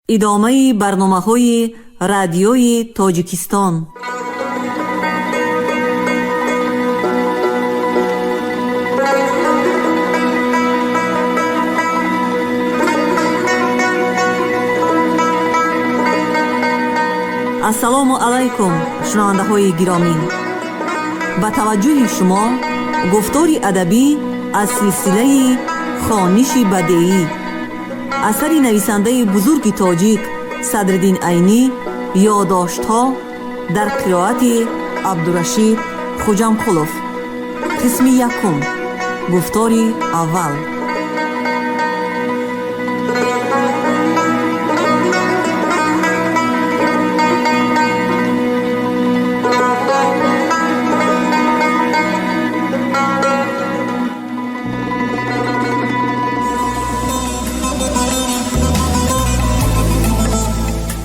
ادامه برنامه‌های رادیوی تاجیکستان. السلام علیکم شنونده های گرامی، با توجه شما گفتاری ادبی از سلسله خوانش بدیعی اثر نویسنده بزرگ تاجیک صدرالدین عینی، یادداشت‌ها در قرائت عبدالرشید خوجامقلوف. قسم یکم، گفتاری اول.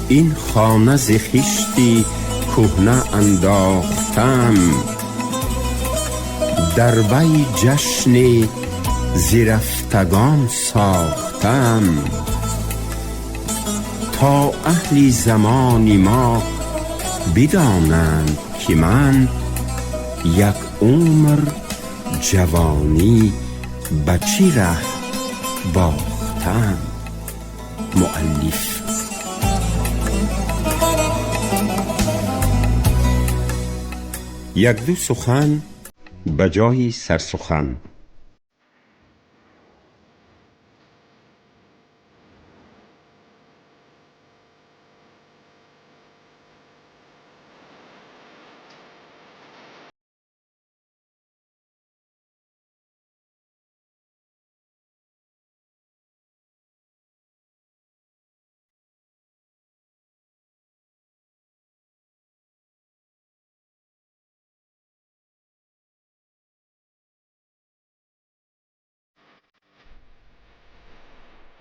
این خانه ز خشتی کهنه انداختم، در وی جشن ز رفتگان ساختم. تا اهل زمان ما بدانند که من یک عمر جوانی به چه ره باختم. مؤلف. یک دو سخن به جای سرسخن.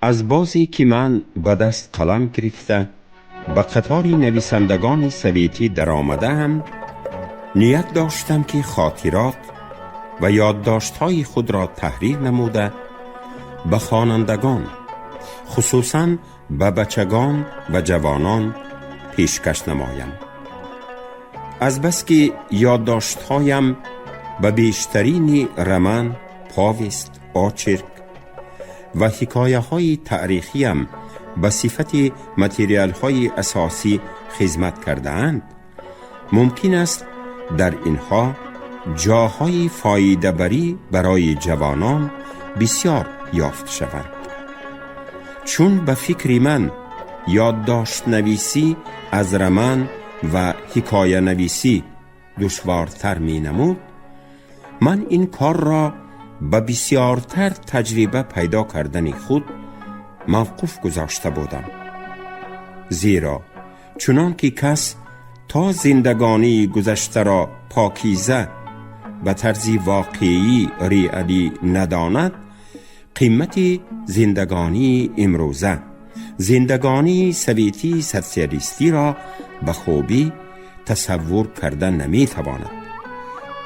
از بازی که من به دست قلم گرفته به قطار نویسندگان سویتی در آمدم، نیت داشتم که خاطرات و یادداشت‌های خود را تحریر نموده به خوانندگان، خصوصاً به بچگان و جوانان پیشکش نمایم. از بس که یادداشت‌هایم به بیشترین رمن، پاویست، آچرک و حکایه های تاریخی هم به صفت متریال های اساسی خدمت کرده اند، ممکن است در اینها جاهای فایده بری برای جوانان بسیار یافت شود. چون به فکر من یادداشت نویسی از رمن و حکایه نویسی دشوارتر می نمود، من این کار را به بسیارتر تجربه پیدا کردن خود موقوف گذاشته بودم. زیرا چنان که کس تا زندگانی گذشته را پاکیزه به طرز واقعی ریالی نداند، قیمت زندگانی امروزه، زندگانی سویتی سوسیالیستی را به خوبی تصور کرده نمی تواند.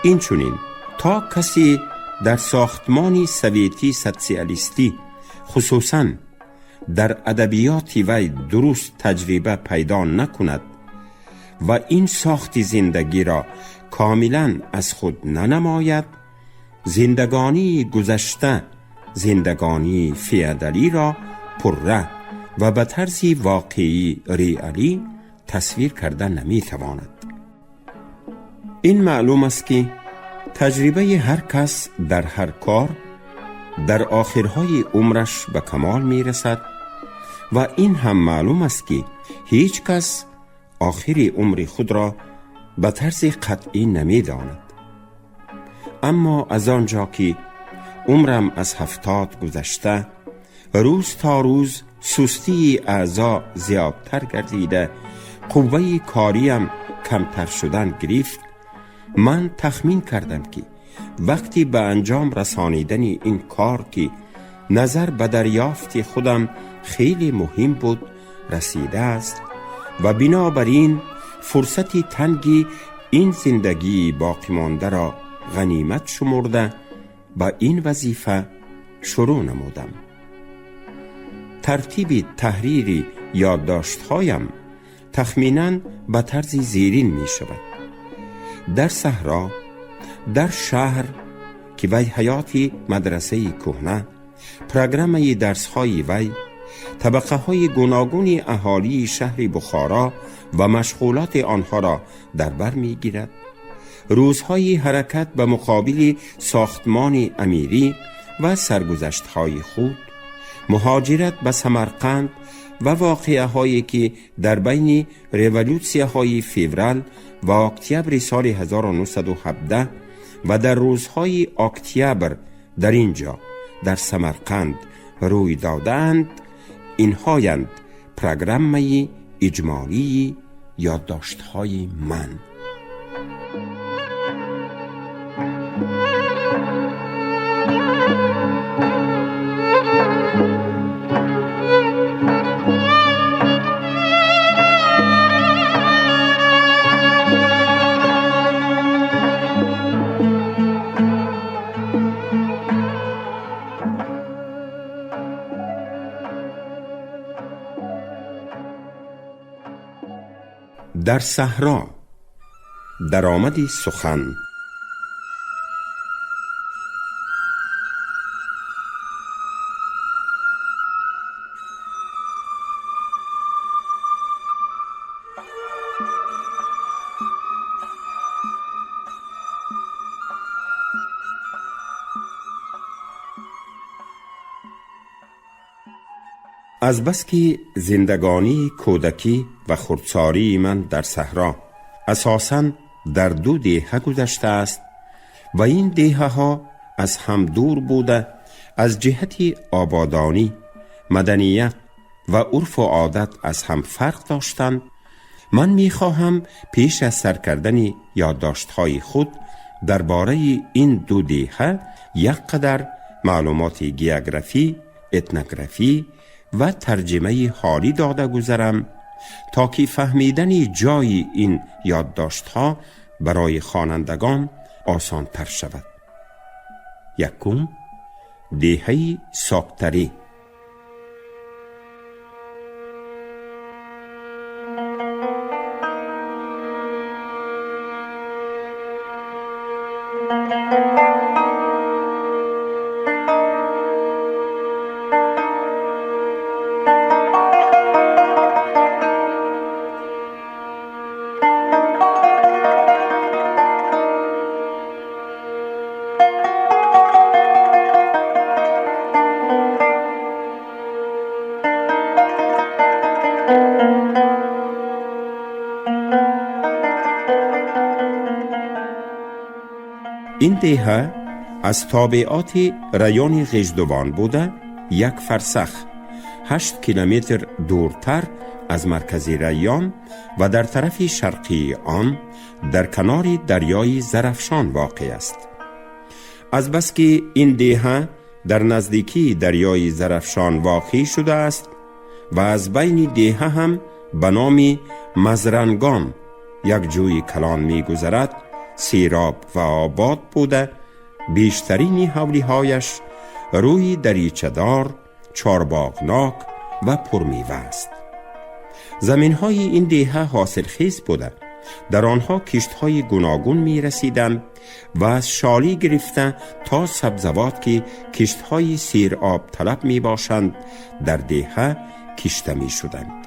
این چنین تا کسی در ساختمانی سویتی سوسیالیستی، خصوصاً در ادبیات وی درست تجربه پیدا نکند و این ساخت زندگی را کاملا از خود ننماید، زندگانی گذشته، زندگانی فیادالی را پرره و به طرز واقعی ریالی تصویر کرده نمی تواند. این معلوم است که تجربه هر کس در هر کار در آخرهای عمرش به کمال می رسد و این هم معلوم است که هیچ کس آخر عمر خود را به طرز قطعی نمی داند. اما از آنجا که عمرم از 70 گذشته، روز تا روز سستی اعضا زیادتر گردیده، قوه کاریم کمتر شدن گرفت، من تخمین کردم که وقتی به انجام رسانیدن این کار که نظر به دریافت خودم خیلی مهم بود رسیده است و بنابراین فرصتی تنگی این زندگی باقی مانده را غنیمت شمرده با این وظیفه شروع نمودم. ترتیب تحریر یادداشت‌هایم تخمیناً به طرز زیرین می شود. در صحرا، در شهر که وی حیاتی مدرسه کهنه، پروگرام درس‌های وی، طبقه های گوناگون اهالی شهر بخارا و مشغولات آنها را در بر می گیرد. روزهای حرکت به مقابل ساختمان امیری و سرگذشت‌های خود، مهاجرت به سمرقند و واقعه هایی که در بین رولوسیه های فوریه و اکتبر سال 1917 و در روزهای اکتبر در اینجا در سمرقند روی دادند، اینهایند پروگرام اجمالی یادداشت‌های من. در صحرا، درآمدی سخن. از بس که زندگانی کودکی و خردساری من در صحرا اساساً در 2 دهه گذشته است و این دهه ها از هم دور بوده، از جهت آبادانی، مدنیت و عرف و عادت از هم فرق داشتند، من میخواهم پیش از سر کردن یادداشت‌های خود درباره این 2 دهه یک قدر معلومات گیوگرافی، اتنوگرافی و ترجمه حالی داده گذرم تا که فهمیدن جای این یادداشت‌ها برای خوانندگان آسان تر شود. 1. دهه ساکتری. این دهه از تابعات ریان غژدوان بوده، 1 فرسخ 8 کیلومتر دورتر از مرکز ریان و در طرف شرقی آن در کنار دریای زرافشان واقع است. از بس که این دهه در نزدیکی دریای زرافشان واقع شده است و از بین دهه هم به نام مزرنگان یک جوی کلان می گذرد، سیراب و آباد بوده، بیشترین حولی‌هایش روی دریچه‌دار، چارباغناک و پرمیوه است. زمین‌های این دهه حاصلخیز بوده، در آنها کشت‌های گوناگون می‌رسیدند و از شالی گرفته تا سبزوات که کشت‌های سیراب طلب می‌باشند در دهه کشته می‌شدند.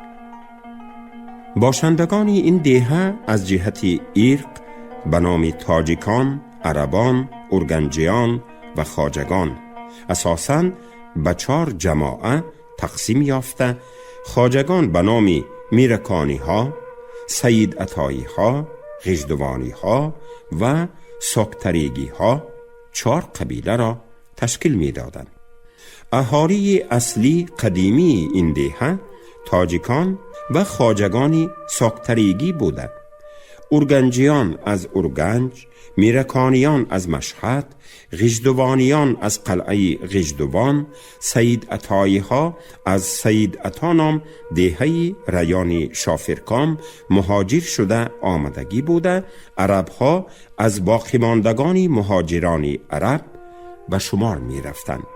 باشندگان این دهه از جهت ایرق به نام تاجیکان، عربان، اورگنجیان و خواجگان اساساً به 4 جماعه تقسیم یافته. خواجگان به نام میرکانی ها، سید عطایی ها، غژدوانی ها و ساکتریگی ها 4 قبیله را تشکیل می دادند. اهالی اصلی قدیمی این دهه تاجیکان و خواجگان ساکتریگی بوده. اورگنجیان از اورگنج، میرکانیان از مشهد، غژدوانیان از قلعه غژدوان، سید عطایی ها از سید عطا نام دهه ریان شافرکام مهاجر شده آمدگی بوده. عرب ها از باقی ماندگان مهاجران عرب به شمار می رفتند.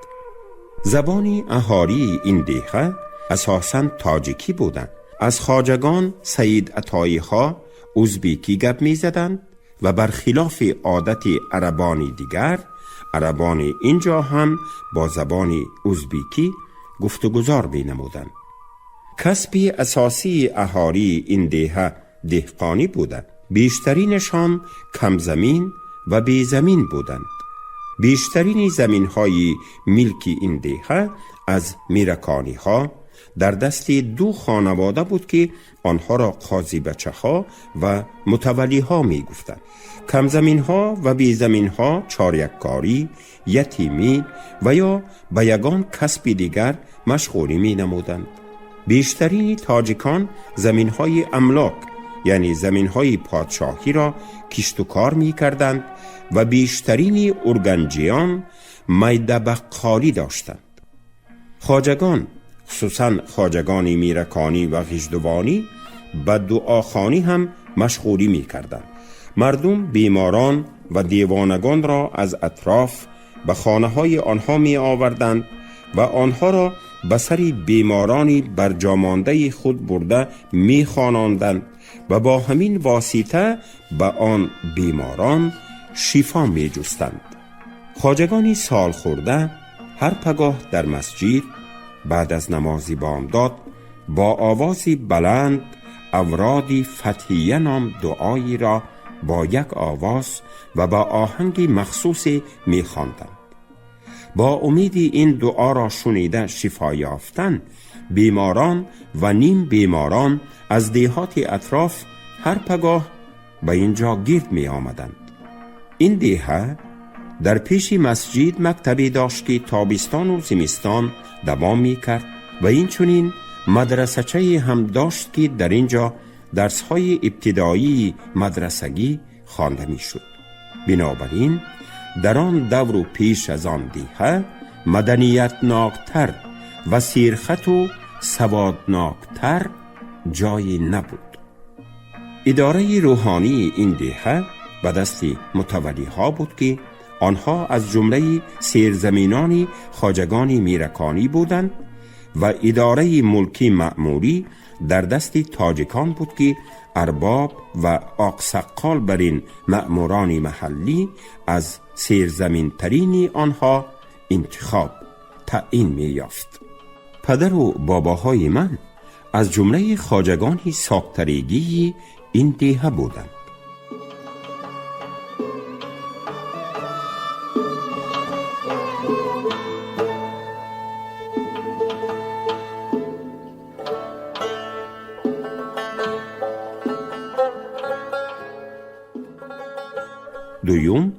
زبان اهالی این دهه اساساً تاجیکی بودند. از خواجگان سید عطایی ها ازبیکی گپ می زدند و برخلاف عادت عربانی دیگر، عربان اینجا هم با زبان ازبیکی گفتگزار می نمودند. کسب اساسی اهالی این دهه دهقانی بودند. بیشترینشان کم زمین و بی زمین بودند. بیشترین زمین های ملکی این دهه از میرکانی ها در دست دو خانواده بود که آنها را قاضی بچه ها و متولی ها می گفتند. کم زمین ها و بی زمین ها چاریککاری، یتیمی و یا به یگان کسب دیگر مشغولی می نمودند. بیشترین تاجیکان زمین های املاک یعنی زمین های پادشاهی را کشت و کار می کردند و بیشترین ارگنجیان میده بقالی داشتند. خواجگان خصوصا خواجگان میرکانی و غژدوانی به دعاخوانی هم مشغولی می کردند. مردم بیماران و دیوانگان را از اطراف به خانه های آنها می آوردند و آنها را به سر بیمارانی برجامانده خود برده می خواناندند و با همین واسطه به آن بیماران شفا می جستند. خواجگانی سال خورده هر پگاه در مسجد بعد از نماز بامداد با آوازی بلند اورادی فتحیه نام دعایی را با یک آواز و با آهنگی مخصوصی می خواندند. با امید این دعا را شنیده شفا یافتن، بیماران و نیم بیماران از دهات اطراف هر پگاه به اینجا گرد می آمدند. این دهه در پیش مسجد مکتبی داشت که تابستان و زمستان دوام می کرد و این چنین مدرسه‌چه‌ای هم داشت که در اینجا درس‌های ابتدایی مدرسگی خوانده می شد. بنابراین در آن دور و پیش از آن دهه مدنیتناکتر و سیرخط و سوادناکتر جایی نبود. اداره روحانی این دهه به دست متولی ها بود که آنها از جمله سیرزمینان خواجگان میرکانی بودند و اداره ملکی مأموری در دست تاجیکان بود که ارباب و آقسقال بر این مأموران محلی از سیرزمین ترین آنها انتخاب تعیین می یافت. پدر و باباهای من از جمله خواجگان ساکتریگی این دهه بودند. دوم،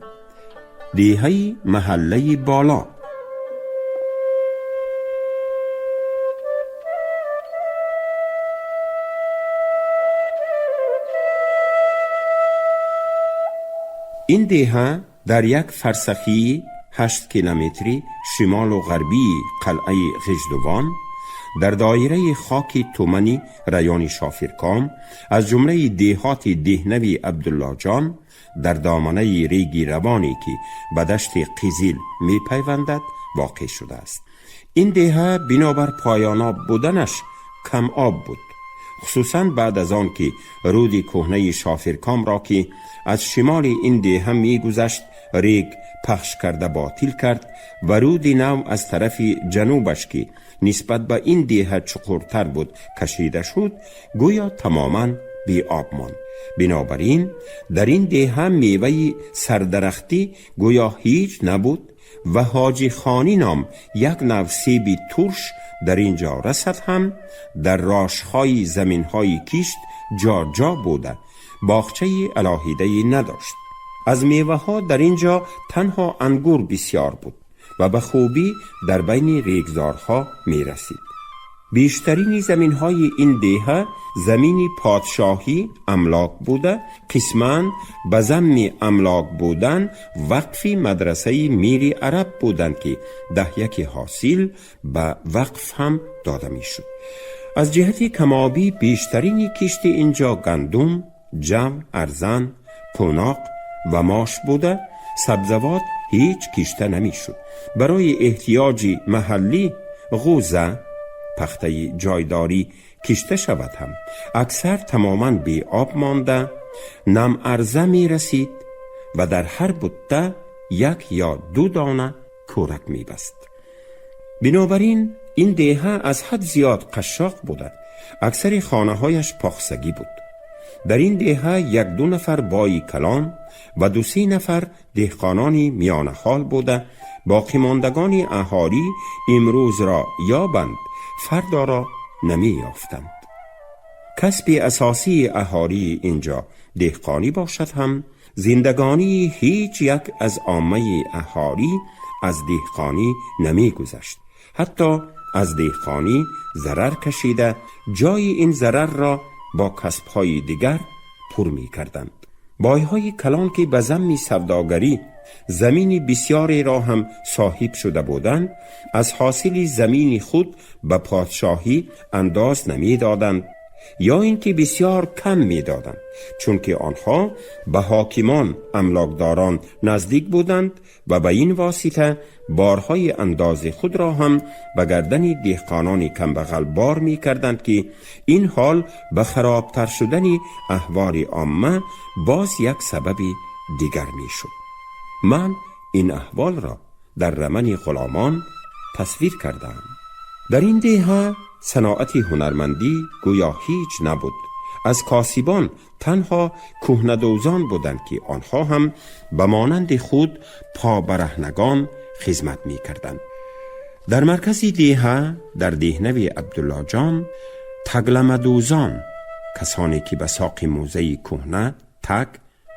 دهه محله بالا. این دهه در یک فرسخی 8 کیلومتری شمال و غربی قلعه غژدوان در دایره خاک تومنی ریان شافرکام از جمله دهات دهنوی عبدالله جان در دامنه ریگی روانی که به دشت قیزیل می پیوندد واقع شده است. این دهه بنابر پایان آب بودنش کم آب بود، خصوصا بعد از آن که رود کهنه شافرکام را که از شمال این دهه می گذشت ریگ پخش کرده باطل کرد و رود نو از طرف جنوبش که نسبت به این دهه چقرتر بود کشیده شد، گویا تماما بی آب ماند. بنابراین در این دهه میوه سردرختی گویا هیچ نبود و حاجی خانی نام یک نوع سیب ترش در اینجا رسد هم در راشهای زمینهای کشت جا جا بوده، باغچه الهیده‌ای نداشت. از میوه ها در اینجا تنها انگور بسیار بود و به خوبی در بین ریگزارها می رسید. بیشترین زمین های این دهه زمین پادشاهی املاک بوده، قسماً به ضمن املاک بودن وقفی مدرسه میری عرب بودند که 10 حاصل به وقف هم داده می شد. از جهت کمابی بیشترین کشت اینجا گندم، جو، ارزن، قوناق و ماش بوده، سبزوات هیچ کشته نمی شد. برای احتیاج محلی غوزه، پخته جایداری کشته شود هم اکثر تماما بی آب مانده نم ارزه می رسید و در هر بوته 1 یا 2 دانه کورک می بست. بنابراین این دیهه از حد زیاد قشاق بوده. اکثر خانه هایش پاخسگی بود. در این دیهه 1-2 نفر بای کلان و 2-3 نفر دهقانانی میان حال بوده. باقی ماندگان اهالی امروز را یابند فردا را نمی یافتند. کسب اساسی اهالی اینجا دهقانی باشد هم زندگانی هیچ یک از عامه اهالی از دهقانی نمی گذشت. حتی از دهقانی ضرر کشیده جای این ضرر را با کسب‌های دیگر پر می کردند. بایهای کلان که به ذم سوداگری زمین بسیاری را هم صاحب شده بودند از حاصل زمین خود به پادشاهی انداز نمی دادند یا اینکه بسیار کم می دادند، چون که آنها به حاکمان املاکداران نزدیک بودند و به این واسطه بارهای انداز خود را هم به گردن دهقانان کمبغل بار می کردند که این حال به خرابتر شدن احوال عامه باز یک سبب دیگر می شد. من این احوال را در رمن غلامان تصویر کردم. در این دیه صناعت هنرمندی گویا هیچ نبود. از کاسبان تنها کهنه‌دوزان بودند که آنها هم به مانند خود پا برهنگان خدمت می کردند. در مرکز دیه در دهنوی عبدالله جان تگلمه دوزان، کسانی که به ساق موزه کهنه تگ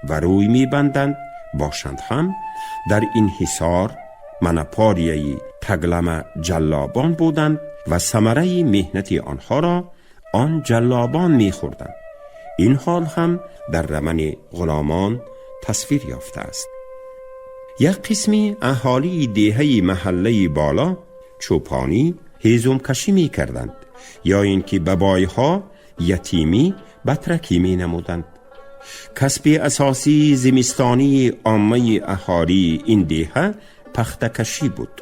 و روی می بندند باشند هم در این حصار منپاریه تگلمه جلابان بودند و ثمره مهنت آنها را آن جلابان می خوردند. این حال هم در رمن غلامان تصویر یافته است. یک قسمی اهالی دیهه محله بالا چوپانی هیزم کشی می کردند یا اینکه به بایها یتیمی بطرکی می نمودند. کسب اساسی زمستانی عامه اهالی این دیهه پخته کشی بود.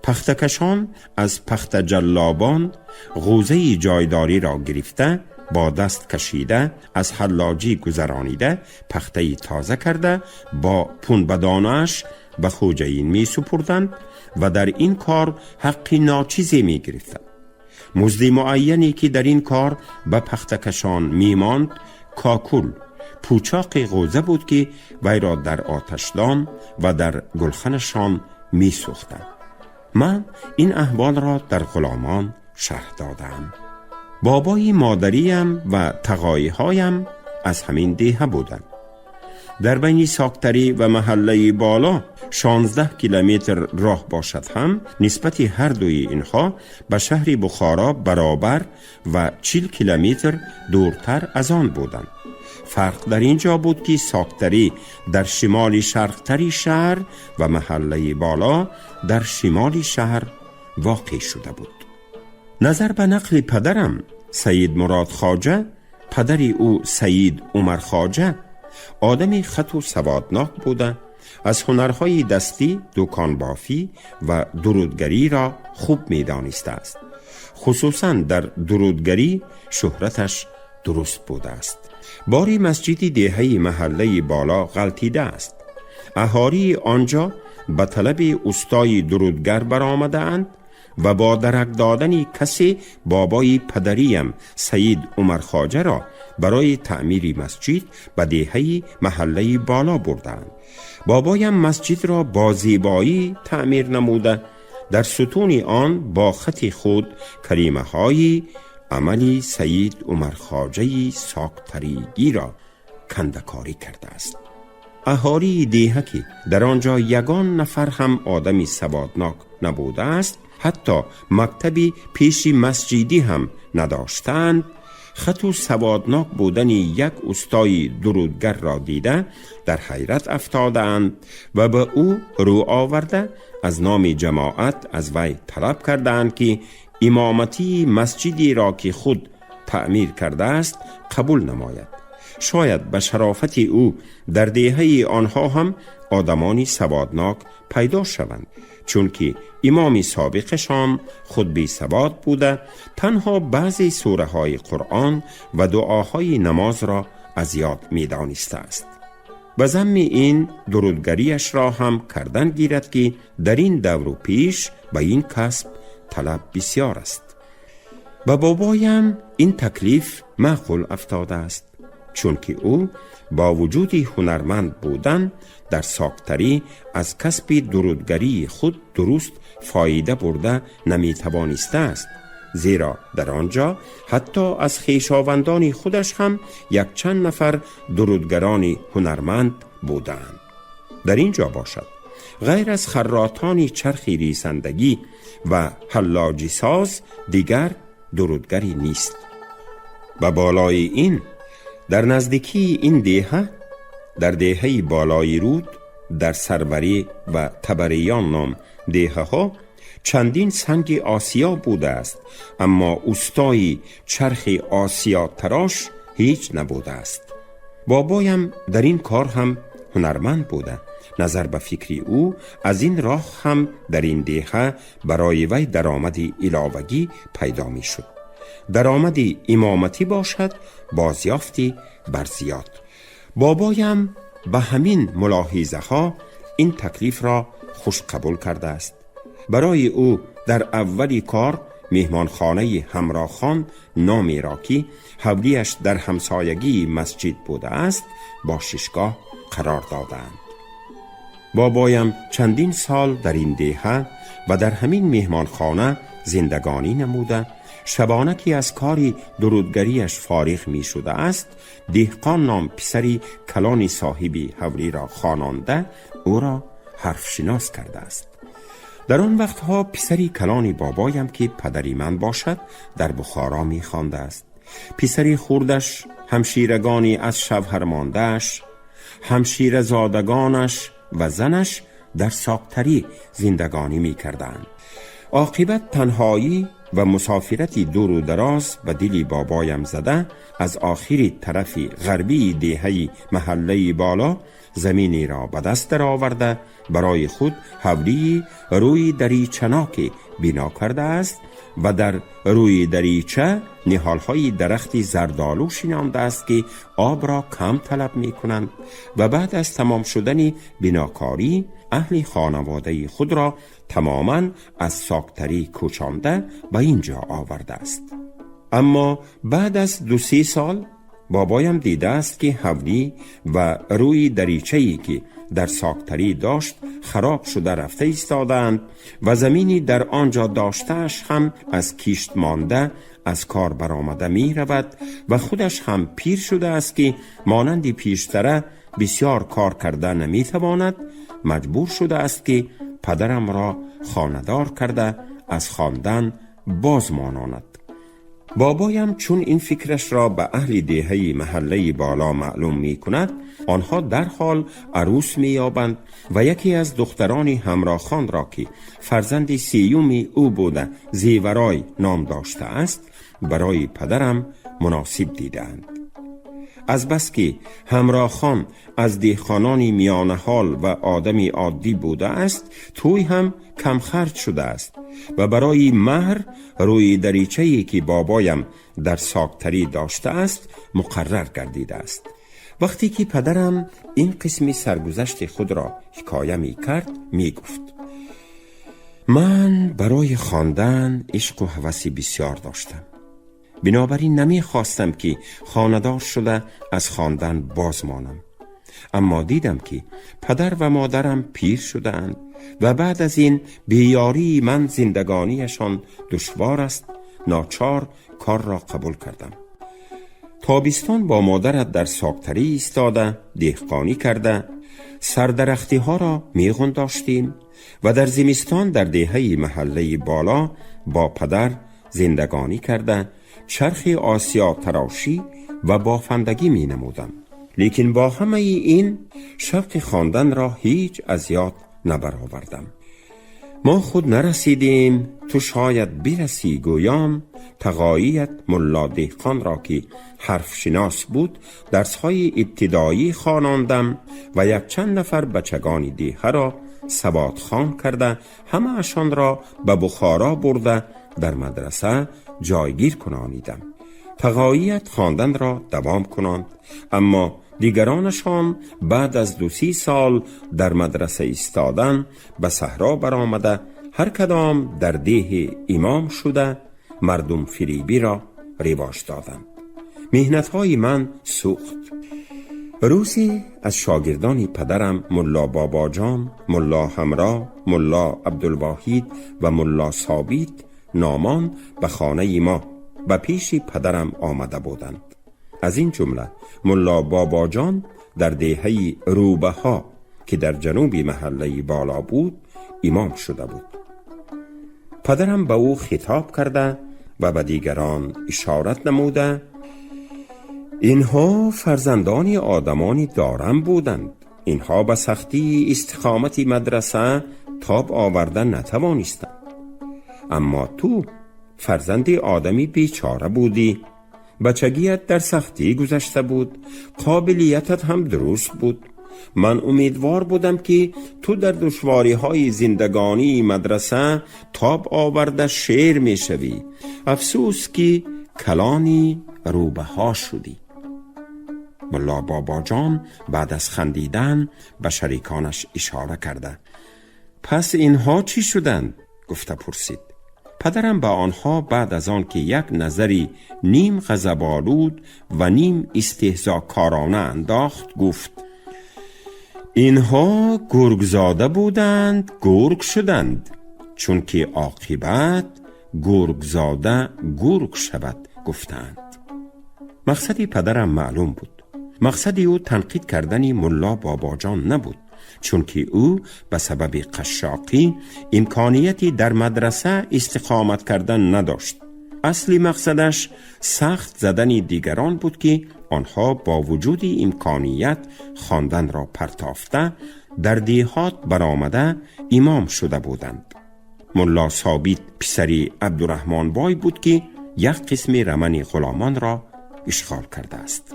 پخته کشان از پخته جلابان غوزه جایداری را گرفته با دست کشیده از حلاجی گذرانیده پخته تازه کرده با پون بدانش به خوجین می سپردند و در این کار حقی ناچیزی می گرفتند. مزد معینی که در این کار به پخته کشان می ماند کاکول پوچاق غوزه بود که وی را در آتشدان و در گلخنشان می سوختند. من این احوال را در غلامان شرح دادم. بابای مادریم و تقایهایم از همین دیه بودند. در بین ساکتری و محله بالا 16 کیلومتر راه باشد هم نسبت هر دوی اینها به شهر بخارا برابر و 40 کیلومتر دورتر از آن بودند. فرق در اینجا بود که ساکتری در شمال شرقتری شهر و محله بالا در شمال شهر واقع شده بود. نظر به نقل پدرم سید مراد خواجه، پدر او سید عمر خواجه آدمی خط و سوادناک بوده. از هنرهای دستی دکان بافی و درودگری را خوب می دانسته است. خصوصا در درودگری شهرتش درست بوده است. باری مسجدی دیهه محله بالا غلطیده است. اهالی آنجا به طلب استای درودگر برآمده اند و با درک دادن کسی بابای پدریم سید عمر خواجه را برای تعمیر مسجد به دیهه محله بالا بردند. بابایم مسجد را با زیبایی تعمیر نموده در ستون آن با خط خود کریمه های عملی سید عمر خواجه ساکتریگی را کندکاری کرده است. اهالی دیهه که در آنجا یگان نفر هم آدمی سوادناک نبوده است، حتی مکتبی پیش مسجدی هم نداشتند، خط و سوادناک بودن یک استای درودگر را دیده در حیرت افتادند و به او رو آورده از نام جماعت از وی طلب کردند که امامتی مسجدی را که خود تعمیر کرده است قبول نماید. شاید به شرافت او در دهه آنها هم آدمانی سوادناک پیدا شوند، چون که امام سابقشان خود بی سواد بوده، تنها بعضی سوره های قرآن و دعاهای نماز را از یاد می دانسته است. و ضمن این درودگریش را هم کردن گیرد که در این دور و پیش به این کسب طلب بسیار است. و بابایم این تکلیف معقول افتاده است، چون که او با وجود هنرمند بودن در ساکتری از کسب درودگری خود درست فایده برده نمی توانسته است، زیرا در آنجا حتی از خویشاوندان خودش هم یک چند نفر درودگران هنرمند بودند. در اینجا باشد غیر از خراتان چرخی ریسندگی و حلاجی ساز دیگر درودگری نیست. و بالای این در نزدیکی این دهه، در دهه بالای رود در سروری و تبریان نام دهه ها چندین سنگ آسیا بوده است، اما اوستای چرخ آسیا تراش هیچ نبوده است. بابایم در این کار هم هنرمند بوده. نظر به فکری او از این راه هم در این دهه برای وی درآمدی علاوگی پیدا می شد. درآمدی امامتی باشد، بازیافتی بر زیاد. بابایم به همین ملاحظه ها این تکلیف را خوش قبول کرده است. برای او در اولی کار مهمانخانه همراخان نامی را که حولیش در همسایگی مسجد بوده است با ششگاه قرار دادند. بابایم چندین سال در این دهه و در همین مهمانخانه زندگانی نموده. شبانه که از کاری درودگریش فارغ می شده است، دهقان نام پسری کلانی صاحبی حولی را خوانانده او را حرف شناس کرده است. در آن وقتها پسری کلانی بابایم که پدری من باشد در بخارا می خوانده است. پسری خوردش، همشیرگانی از شوهر ماندهش، همشیر زادگانش و زنش در ساکتری زندگانی می کردند. عاقبت تنهایی و مسافرتی دور و دراز به دلی بابایم زده، از آخری طرفی غربی دهه محله بالا زمینی را به دست در آورده برای خود حولی روی دریچناک بنا کرده است و در روی دریچه نهالهای درختی زردالو شنانده است که آب را کم طلب می کنند و بعد از تمام شدن بناکاری اهل خانواده خود را تماما از ساکتری کوچانده به اینجا آورده است. اما بعد از 2-3 سال بابایم دیده است که حولی و روی دریچه‌ای که در ساکتری داشت خراب شده رفته ایستادند و زمینی در آنجا داشتهش هم از کیشت مانده از کار برآمده می رود و خودش هم پیر شده است که مانند پیشتره بسیار کار کرده نمی تواند. مجبور شده است که پدرم را خانه‌دار کرده از خواندن باز ماناند. بابایم چون این فکرش را به اهل دهه محله بالا معلوم می کند، آنها در حال عروس می یابند و یکی از دختران همراخان را که فرزند سیومی او بوده زیورای نام داشته است برای پدرم مناسب دیدند. از بس که همراخان از دهقانانی میانه حال و آدمی عادی بوده است، توی هم کم خرج شده است و برای مهر روی دریچه‌ای که بابایم در ساکتری داشته است مقرر گردیده است. وقتی که پدرم این قسمی سرگذشت خود را حکایه می کرد می گفت: من برای خواندن عشق و هوسی بسیار داشتم، بنابراین نمی خواستم که خانه‌دار شده از خواندن باز مانم. اما دیدم که پدر و مادرم پیر شده اند و بعد از این بیاری من زندگانیشان دشوار است. ناچار کار را قبول کردم. تابستان با مادرت در ساکتری ایستاده دهقانی کرده سردرختی ها را میغن داشتیم و در زمستان در دهه محله بالا با پدر زندگانی کرده چرخ آسیا تراشی و بافندگی می نمودم. لیکن با همه این شوق خواندن را هیچ از یاد نبرآوردم. ما خود نرسیدیم تو شاید برسی گویام. تقاییت ملا دهقان را که حرف شناس بود درسهای ابتدایی خواندم و یک چند نفر بچگان دیه را سواد خوان کرده همه اشان را به بخارا برده در مدرسه جایگیر کنانیدم. تقاییت خواندن را دوام کنند، اما دیگرانشان بعد از 2-3 سال در مدرسه ایستادن به صحرا برآمده هر کدام در ده امام شده مردم فریبی را رواج دادند. مهنت‌های من سوخت. روزی از شاگردان پدرم ملا باباجان، ملا همرا، ملا عبدالواحد و ملا ثابت نامان به خانه ما به پیش پدرم آمده بودند. از این جمله ملا باباجان در دهه روبه ها که در جنوب محله بالا بود امام شده بود. پدرم به او خطاب کرده و به دیگران اشارت نموده اینها فرزندان آدمانی دارم بودند. اینها به سختی استقامت مدرسه تاب آوردن نتوانستند، اما تو فرزند آدمی بیچاره بودی. بچگیت در سختی گذشته بود، قابلیتت هم درست بود. من امیدوار بودم که تو در دشواری های زندگانی مدرسه تاب آورده شیر می شوی. افسوس که کلانی روبه ها شدی. ملا باباجان بعد از خندیدن به شریکانش اشاره کرده. پس اینها چی شدند؟ گفته پرسید. پدرم به آنها بعد از آن که یک نظری نیم غضب‌آلود و نیم استهزاکارانه انداخت گفت اینها گرگ زاده بودند گرگ شدند، چون که عاقبت گرگ زاده گرگ شود گفتند. مقصد پدرم معلوم بود. مقصد او تنقید کردن ملا باباجان نبود، چون که او به سبب قشاقی امکانیتی در مدرسه استقامت کردن نداشت. اصلی مقصدش سخت زدن دیگران بود که آنها با وجود امکانیت خواندن را پرتافته در دیهات برآمده امام شده بودند. ملا ثابت پسری عبدالرحمن بای بود که یک قسم رمن غلامان را اشغال کرده است.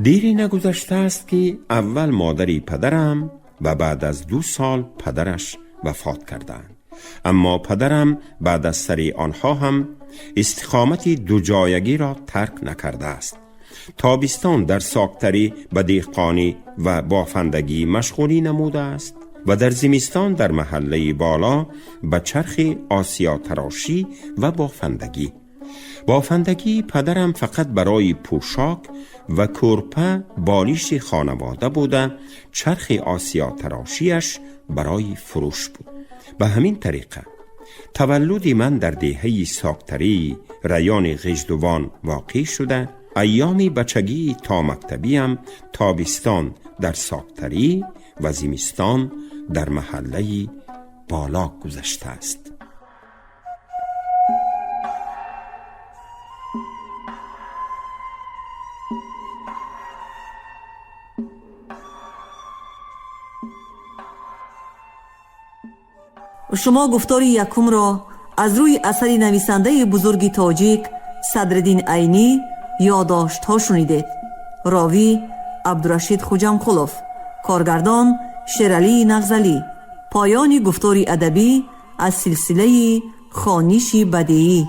دیری نگذشته است که اول مادری پدرم و بعد از 2 سال پدرش وفات کردند. اما پدرم بعد از سر آنها هم استقامت 2 جایگی را ترک نکرده است. تابستان در ساکتری به دهقانی و بافندگی مشغولی نموده است و در زمستان در محله بالا به چرخ آسیا تراشی و بافندگی. بافندگی پدرم فقط برای پوشاک و کرپه بالیش خانواده بوده، چرخ آسیا تراشیش برای فروش بود. به همین طریقه تولد من در دهه ساکتری ریان غجدوان واقع شده. ایامی بچگی تا مکتبیم تابستان در ساکتری و زمستان در محله بالا گذشته است. شما گفتار یکم را از روی اثر نویسنده بزرگ تاجیک صدرالدین عینی یادداشت‌ها شنیدید. راوی عبدالرشید خوجمخلوف، کارگردان شیرعلی نغزلی. پایان گفتار ادبی از سلسله خوانش بدیعی.